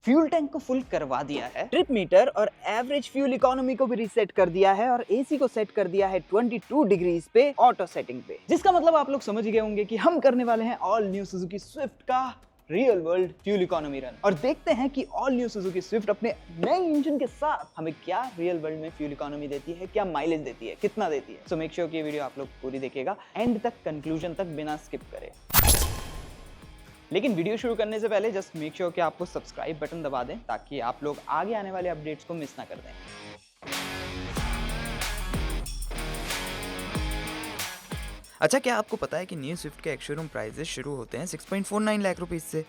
Fuel tank को full करवा दिया है, ट्रिप मीटर और एवरेज फ्यूल इकोनॉमी को भी रीसेट कर दिया है और एसी को सेट कर दिया है 22 डिग्रीज पे ऑटो सेटिंग पे। जिसका मतलब आप लोग समझ गए होंगे कि हम करने वाले हैं ऑल न्यू सुजुकी स्विफ्ट का real world fuel economy run और देखते हैं कि ऑल न्यू सुजुकी स्विफ्ट अपने नए इंजन के साथ हमें क्या रियल वर्ल्ड में फ्यूल इकोनॉमी देती है, क्या माइलेज देती है, कितना देती है। सो मेक श्योर कि ये वीडियो आप लोग पूरी देखिएगा, एंड तक, कंक्लूजन तक बिना स्किप करे। लेकिन वीडियो शुरू करने से पहले जस्ट मेक श्योर कि आपको सब्सक्राइब बटन दबा दें ताकि आप लोग आगे आने वाले अपडेट्स को मिस ना कर दें। अच्छा, क्या आपको पता है कि न्यू स्विफ्ट के एक्स-शोरूम प्राइजेस शुरू होते हैं 6.49 लाख रुपीस से,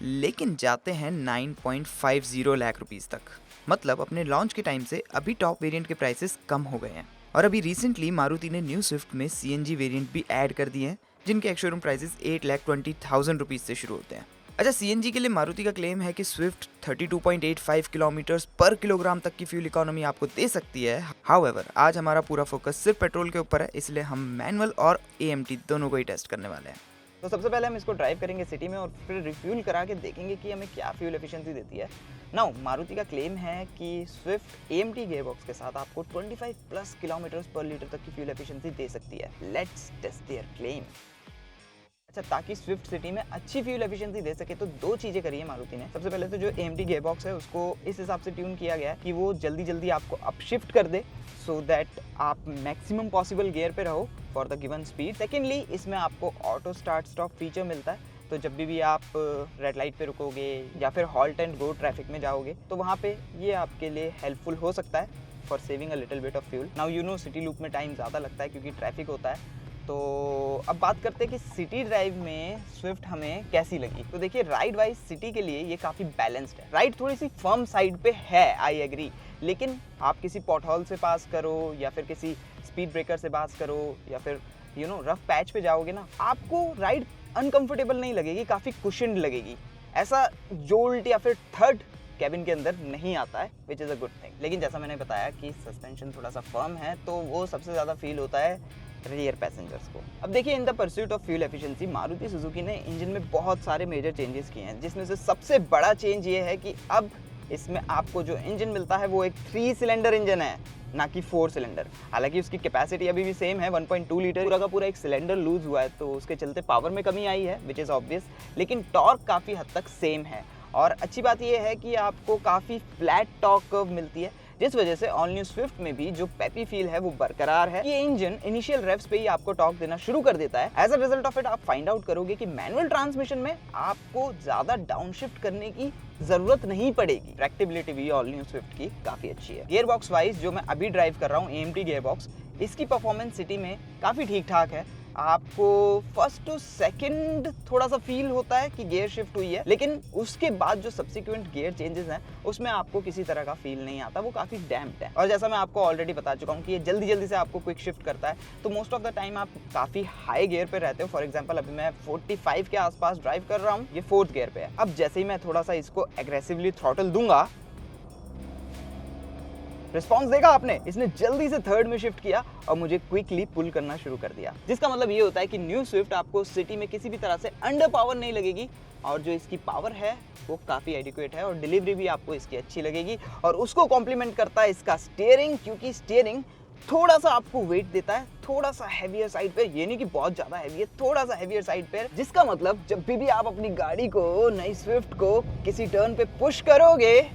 लेकिन जाते हैं 9.50 लाख रुपीस तक। मतलब अपने लॉन्च के टाइम से अभी टॉप वेरिएंट के प्राइसेस कम हो गए हैं। और अभी रिसेंटली मारुति ने न्यू स्विफ्ट में सीएनजी वेरिएंट भी ऐड कर दिए हैं, जिनके एक्स-शोरूम प्राइसेस 8,20,000 रुपीस से शुरू होते हैं। अच्छा, सीएनजी के लिए मारुति का क्लेम है कि स्विफ्ट 32.85 किलोमीटर्स पर किलोग्राम तक की फ्यूल इकोनॉमी आपको दे सकती है। हाउएवर, आज हमारा पूरा फोकस सिर्फ पेट्रोल के ऊपर है, इसलिए हम मैनुअल और एएमटी दोनों को ही टेस्ट करने वाले हैं। तो सबसे पहले हम इसको ड्राइव करेंगे सिटी में और फिर रिफ्यूल करा के देखेंगे कि हमें क्या फ्यूल एफिशिएंसी देती है। नाउ मारुति का क्लेम है कि स्विफ्ट एएमटी गियरबॉक्स के साथ आपको 25 प्लस किलोमीटर्स पर लीटर तक की फ्यूल एफिशिएंसी दे सकती है। Let's test their claim. अच्छा, ताकि स्विफ्ट सिटी में अच्छी फ्यूल एफिशिएंसी दे सके तो दो चीजें करी है मारुति ने। सबसे पहले तो जो एएमटी गियरबॉक्स है उसको इस हिसाब से ट्यून किया गया है कि वो जल्दी जल्दी आपको अपशिफ्ट कर दे सो दैट आप मैक्सिमम पॉसिबल गियर पे रहो for the given speed. Secondly, इसमें आपको ऑटो स्टार्ट स्टॉप फीचर मिलता है, तो जब भी आप रेड लाइट पे रुकोगे या फिर हॉल्ट एंड गो ट्रैफिक में जाओगे तो वहाँ पे ये आपके लिए हेल्पफुल हो सकता है for saving a little bit of fuel. Now you know city loop में टाइम ज़्यादा लगता है क्योंकि ट्रैफिक होता है। तो अब बात करते हैं कि सिटी ड्राइव में स्विफ्ट हमें कैसी लगी। तो देखिए, राइड वाइज सिटी के लिए ये काफ़ी बैलेंस्ड है। राइड थोड़ी सी फर्म साइड पे है, आई एग्री, लेकिन आप किसी पॉटहोल से पास करो या फिर किसी स्पीड ब्रेकर से पास करो या फिर रफ पैच पे जाओगे ना, आपको राइड अनकंफर्टेबल नहीं लगेगी, काफ़ी कुशन्ड लगेगी। ऐसा जोल्ट या फिर थर्ड कैबिन के अंदर नहीं आता है, which is a good thing. लेकिन जैसा मैंने बताया कि सस्पेंशन थोड़ा सा फर्म है, तो वो सबसे ज़्यादा फील होता है रियर पैसेंजर्स को। अब देखिए, in the pursuit of fuel efficiency Maruti Suzuki ने इंजन में बहुत सारे मेजर चेंजेस किए हैं, जिसमें से सबसे बड़ा चेंज ये है कि अब इसमें आपको जो इंजन मिलता है वो एक 3 सिलेंडर इंजन है, ना कि 4 सिलेंडर। हालांकि उसकी कैपेसिटी अभी भी सेम है, 1.2 लीटर। पूरा का पूरा एक सिलेंडर लूज हुआ है तो उसके चलते पावर में कमी आई है, विच इज़ ऑब्वियस, लेकिन टॉर्क काफ़ी हद तक सेम है। और अच्छी बात यह है कि आपको काफ़ी फ्लैट टॉर्क कर्व मिलती है, जिस वजह से ऑल न्यू स्विफ्ट में भी जो पेपी फील है वो बरकरार है। ये इंजन इनिशियल रेव्स पे ही आपको टॉर्क देना शुरू कर देता है। As a result of it आप फाइंड आउट करोगे कि मैनुअल ट्रांसमिशन में आपको ज्यादा डाउनशिफ्ट करने की जरूरत नहीं पड़ेगी। ट्रैक्टेबिलिटी भी ऑल न्यू स्विफ्ट की काफी अच्छी है। गियर बॉक्स वाइज जो मैं अभी ड्राइव कर रहा हूँ एएमटी गियर बॉक्स, इसकी परफॉर्मेंस सिटी में काफी ठीक ठाक है। आपको फर्स्ट टू सेकंड थोड़ा सा फील होता है कि गियर शिफ्ट हुई है, लेकिन उसके बाद जो सब्सिक्वेंट गियर चेंजेस हैं उसमें आपको किसी तरह का फील नहीं आता, वो काफी डैम्प्ड है। और जैसा मैं आपको ऑलरेडी बता चुका हूँ कि ये जल्दी जल्दी से आपको क्विक शिफ्ट करता है, तो मोस्ट ऑफ द टाइम आप काफी हाई गियर पे रहते हो। फॉर एग्जाम्पल अभी मैं 45 के आसपास ड्राइव कर रहा हूँ, ये 4th गियर पे है। अब जैसे ही मैं थोड़ा सा इसको एग्रेसिवली थ्रॉटल दूंगा, रिस्पॉन्स देखा आपने, इसने जल्दी से 3rd में शिफ्ट किया और मुझे क्विकली पुल करना शुरू कर दिया। जिसका मतलब ये होता है कि न्यू स्विफ्ट आपको सिटी में किसी भी तरह से अंडर पावर नहीं लगेगी और जो इसकी पावर है वो काफ़ी एडिक्वेट है और डिलीवरी भी आपको इसकी अच्छी लगेगी। और उसको कॉम्प्लीमेंट करता है इसका स्टीयरिंग, क्योंकि स्टीयरिंग थोड़ा सा आपको वेट देता है, थोड़ा सा हैवियर साइड पे, ये नहीं कि बहुत ज़्यादा हैवी है, थोड़ा सा हैवियर साइड पे, जिसका मतलब जब भी आप अपनी गाड़ी को, नई स्विफ्ट को किसी टर्न पे पुश करोगे,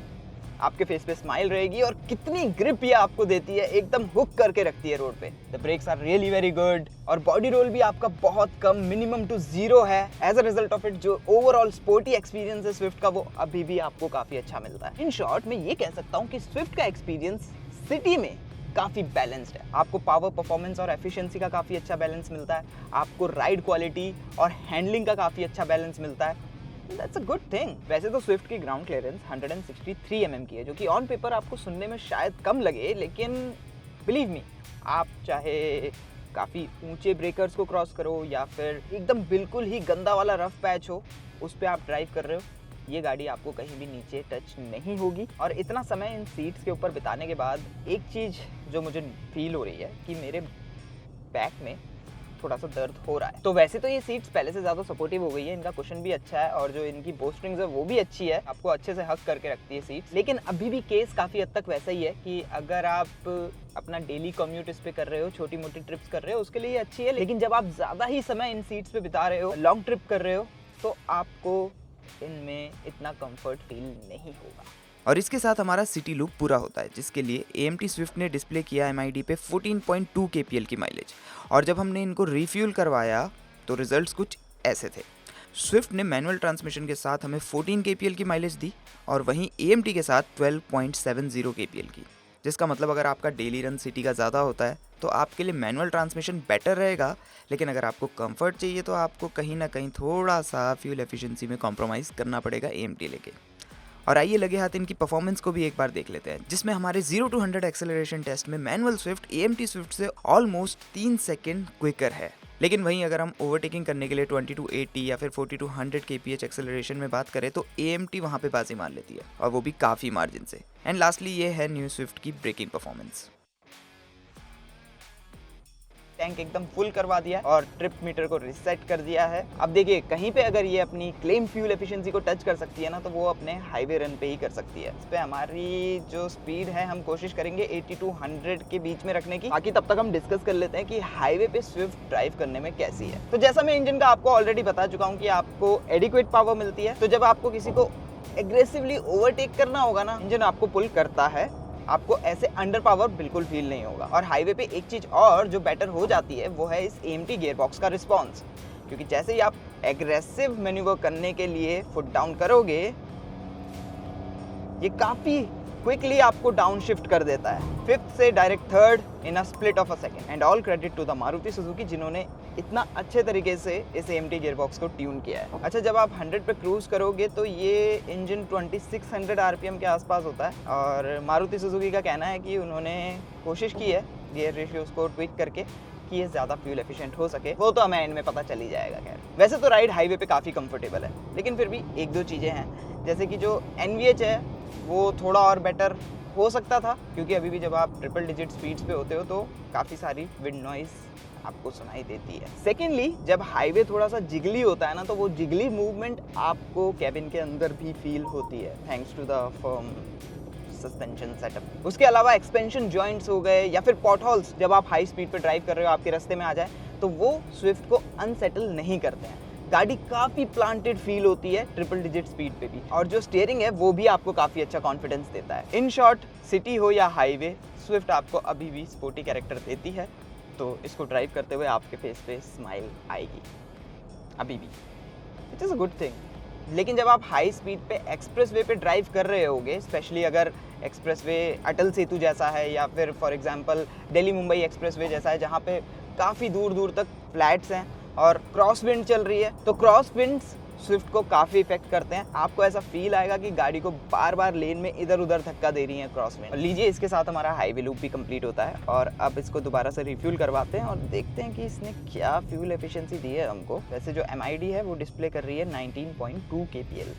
आपके फेस पे स्माइल रहेगी। और कितनी ग्रिप ये आपको देती है, एकदम हुक करके रखती है रोड पे। The brakes are really very good और बॉडी रोल भी आपका बहुत कम, मिनिमम टू 0 है। As a result of it जो ओवरऑल स्पोर्टी एक्सपीरियंस है स्विफ्ट का, वो अभी भी आपको काफी अच्छा मिलता है। इन शॉर्ट मैं ये कह सकता हूँ कि स्विफ्ट का एक्सपीरियंस सिटी में काफ़ी बैलेंस्ड है। आपको पावर, परफॉर्मेंस और एफिशिएंसी का काफ़ी अच्छा बैलेंस मिलता है, आपको राइड क्वालिटी और हैंडलिंग का काफ़ी अच्छा बैलेंस मिलता है। That's a good thing। वैसे तो स्विफ्ट की ग्राउंड क्लियरेंस 163 mm की है, जो कि ऑन पेपर आपको सुनने में शायद कम लगे, लेकिन बिलीव मी, आप चाहे काफ़ी ऊंचे ब्रेकर्स को क्रॉस करो या फिर एकदम बिल्कुल ही गंदा वाला रफ पैच हो, उस पर आप ड्राइव कर रहे हो, ये गाड़ी आपको कहीं भी नीचे टच नहीं होगी। और इतना समय इन सीट्स के ऊपर बिताने के बाद एक चीज़ जो मुझे फील हो रही है कि मेरे बैक में थोड़ा सा दर्द हो रहा है। तो वैसे तो ये सीट्स पहले से ज़्यादा सपोर्टिव हो गई है, इनका कुशन भी अच्छा है और जो इनकी बोस्ट्रिंग्स है वो भी अच्छी है, आपको अच्छे से हक करके रखती है सीट्स। लेकिन अभी भी केस काफ़ी हद तक वैसा ही है कि अगर आप अपना डेली कम्यूट इस पे कर रहे हो, छोटी मोटी ट्रिप्स कर रहे हो, उसके लिए अच्छी है। लेकिन जब आप ज़्यादा ही समय इन सीट्स पे बिता रहे हो, लॉन्ग ट्रिप कर रहे हो, तो आपको इनमें इतना कंफर्ट फील नहीं होगा। और इसके साथ हमारा सिटी लूप पूरा होता है, जिसके लिए AMT स्विफ्ट ने डिस्प्ले किया MID पे 14.2 kpl की माइलेज। और जब हमने इनको रिफ्यूल करवाया तो रिजल्ट्स कुछ ऐसे थे। स्विफ्ट ने मैनुअल ट्रांसमिशन के साथ हमें 14 kpl की माइलेज दी और वहीं AMT के साथ 12.70 kpl की, जिसका मतलब अगर आपका डेली रन सिटी का ज़्यादा होता है तो आपके लिए मैनुअल ट्रांसमिशन बेटर रहेगा। लेकिन अगर आपको कंफर्ट चाहिए तो आपको कहीं ना कहीं थोड़ा सा फ्यूल एफिशिएंसी में कॉम्प्रोमाइज़ करना पड़ेगा AMT लेके। और आइए लगे हाथ इनकी परफॉर्मेंस को भी एक बार देख लेते हैं, जिसमें हमारे 0 to 100 एक्सेलरेशन टेस्ट में मैनुअल स्विफ्ट AMT स्विफ्ट से ऑलमोस्ट 3 सेकेंड क्विकर है। लेकिन वहीं अगर हम ओवरटेकिंग करने के लिए 20 to 80 या फिर 40 to 100 kph एक्सेलरेशन में बात करें तो AMT वहाँ पे बाजी मार लेती है, और वो भी काफ़ी मार्जिन से। एंड लास्टली ये है न्यू स्विफ्ट की ब्रेकिंग परफॉर्मेंस। टैंक एकदम फुल करवा दिया और ट्रिप मीटर को रिसेट कर दिया है। अब देखिए, कहीं पे अगर ये अपनी क्लेम फ्यूल एफिशिएंसी को टच कर सकती है ना, तो वो अपने हाईवे रन पे ही कर सकती है। इस पे हमारी जो स्पीड है हम कोशिश करेंगे 80 to 100 के बीच में रखने की। बाकी तब तक हम डिस्कस कर लेते हैं कि हाईवे पे स्विफ्ट ड्राइव करने में कैसी है। तो जैसा मैं इंजन का आपको ऑलरेडी बता चुका हूँ कि आपको एडिक्वेट पावर मिलती है। तो जब आपको किसी को एग्रेसिवली ओवरटेक करना होगा ना, इंजन आपको पुल करता है, आपको ऐसे अंडर पावर बिल्कुल फील नहीं होगा। और हाईवे पे एक चीज और जो बेटर हो जाती है वो है इस AMT गियरबॉक्स का रिस्पॉन्स, क्योंकि जैसे ही आप एग्रेसिव मैन्यूवर करने के लिए फुट डाउन करोगे, ये काफी क्विकली आपको डाउन शिफ्ट कर देता है, 5th से direct 3rd in a split of a second. And all credit to the Maruti Suzuki, जिन्होंने इतना अच्छे तरीके से इस AMT गियरबॉक्स को ट्यून किया है। अच्छा, जब आप 100 पे क्रूज करोगे तो ये इंजन 2600 RPM के आसपास होता है। और मारुति सुजुकी का कहना है कि उन्होंने कोशिश की है गियर रेशियोज को ट्विक करके कि ये ज़्यादा फ्यूल एफिशिएंट हो सके। वो तो हमें एंड में पता चल ही जाएगा। खैर, वैसे तो राइड हाईवे पे काफ़ी कंफर्टेबल है, लेकिन फिर भी एक दो चीज़ें हैं, जैसे कि जो NVH है वो थोड़ा और बेटर हो सकता था, क्योंकि अभी भी जब आप ट्रिपल डिजिट स्पीड्स पे होते हो तो काफ़ी सारी विंड नॉइज आपको सुनाई देती है। सेकेंडली, जब हाईवे थोड़ा सा जिगली होता है ना, तो वो जिगली मूवमेंट आपको कैबिन के अंदर भी फील होती है, thanks to the firm suspension setup. उसके अलावा एक्सपेंशन जॉइंट्स हो गए या फिर पॉट होल्स, जब आप हाई स्पीड पे ड्राइव कर रहे हो आपके रास्ते में आ जाए, तो वो स्विफ्ट को अनसेटल नहीं करते हैं। गाड़ी काफ़ी प्लांटेड फील होती है ट्रिपल डिजिट स्पीड पे भी, और जो स्टीयरिंग है वो भी आपको काफ़ी अच्छा कॉन्फिडेंस देता है। इन शॉर्ट, सिटी हो या हाईवे, स्विफ्ट आपको अभी भी स्पोर्टी कैरेक्टर देती है। तो इसको ड्राइव करते हुए आपके फेस पे स्माइल आएगी अभी भी, it is a good thing. लेकिन जब आप हाई स्पीड पे एक्सप्रेस वे पे ड्राइव कर रहे होगे, स्पेशली अगर एक्सप्रेस वे अटल सेतु जैसा है या फिर for example Delhi Mumbai express way जैसा है, जहाँ पे काफ़ी दूर दूर तक फ्लैट्स हैं और क्रॉस विंड चल रही है, तो क्रॉस विंड्स स्विफ्ट को काफ़ी इफेक्ट करते हैं। आपको ऐसा फील आएगा कि गाड़ी को बार बार लेन में इधर उधर धक्का दे रही है क्रॉस विंड। लीजिए, इसके साथ हमारा हाईवे लूप भी कंप्लीट होता है और अब इसको दोबारा से रिफ्यूल करवाते हैं और देखते हैं कि इसने क्या फ्यूल एफिशिएंसी दी है हमको। वैसे जो MID है वो डिस्प्ले कर रही है 19.2 kpl।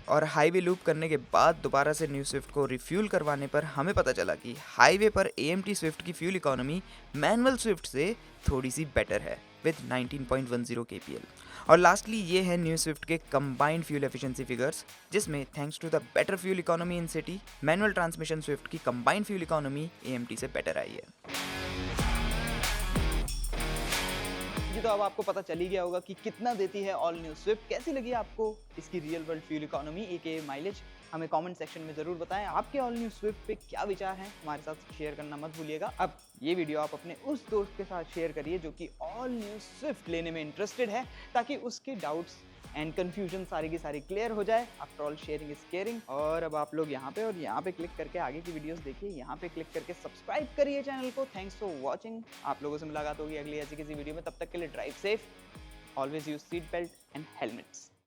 और हाईवे लूप करने के बाद दोबारा से न्यू स्विफ्ट को रिफ्यूल करवाने पर हमें पता चला कि हाईवे पर AMT स्विफ्ट की फ्यूल इकोनॉमी मैनुअल स्विफ्ट से थोड़ी सी बेटर है विद 19.10 kpl। और लास्टली ये है न्यू स्विफ्ट के कंबाइंड फ्यूल एफिशिएंसी फिगर्स, जिसमें thanks to the better fuel economy in city, manual transmission Swift की कंबाइंड फ्यूल इकोनॉमी AMT से बेटर आई है। तो अब आपको पता चल ही गया होगा कि कितना देती है ऑल न्यू स्विफ्ट। कैसी लगी आपको इसकी real world fuel economy AKA mileage? हमें कमेंट सेक्शन में ज़रूर बताएं। आपके ऑल न्यू स्विफ्ट पे क्या विचार हैं, हमारे साथ शेयर करना मत भूलिएगा। अब ये वीडियो आप अपने उस दोस्त के साथ शेयर करिए जो कि ऑल न्यू स्विफ्ट लेने में इंटरेस्टेड है, ताकि उसके डाउट्स एंड कंफ्यूजन सारी की सारी क्लियर हो जाए। After all, sharing is caring. और अब आप लोग यहाँ पे और यहाँ पे क्लिक करके आगे की वीडियोस देखिए, यहाँ पे क्लिक करके सब्सक्राइब करिए चैनल को। Thanks for watching. आप लोगों से मुलाकात होगी अगली ऐसी किसी वीडियो में। तब तक के लिए drive safe, always use seat belt and helmets.